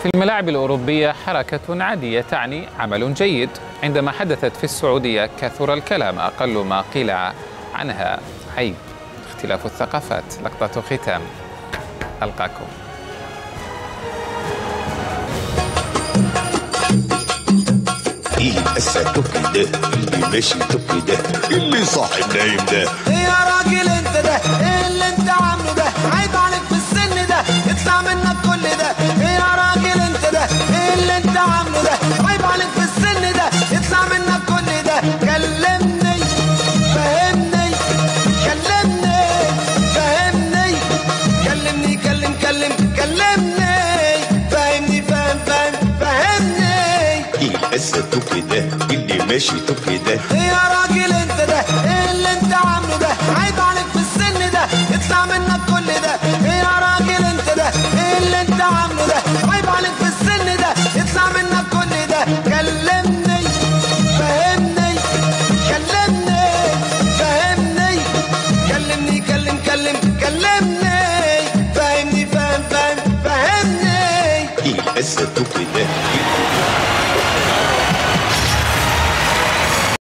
في الملاعب الأوروبية حركة عادية تعني عمل جيد. عندما حدثت في السعودية كثر الكلام، أقل ما قيل عنها عيب. اختلاف الثقافات. لقطة ختام. ألقاكم. الساتوكي ده اللي ماشي توكي ده اللي صاحب نايم ده. يا راجل انت ده ايه اللي انت عامله ده؟ عيب عليك في السن ده، يطلع منك كل ده. يا راجل انت ده ايه اللي انت عامله ده؟ عيب عليك في السن ده، يطلع منك كل ده. كلمني فهمني، كلمني فهمني، كلمني كلمني فهمني فهمني. الساتوكي ده اللي ماشي توكي ده. يا راجل انت ده ايه اللي انت عامله ده؟ عيب عليك في السن ده، يطلع منك كل ده. يا راجل انت ده ايه اللي انت عامله ده؟ عيب عليك في السن ده، يطلع منك كل ده. كلمني فهمني، كلمني فهمني، كلمني كلمني فهمني فهمني. الساتوكي ده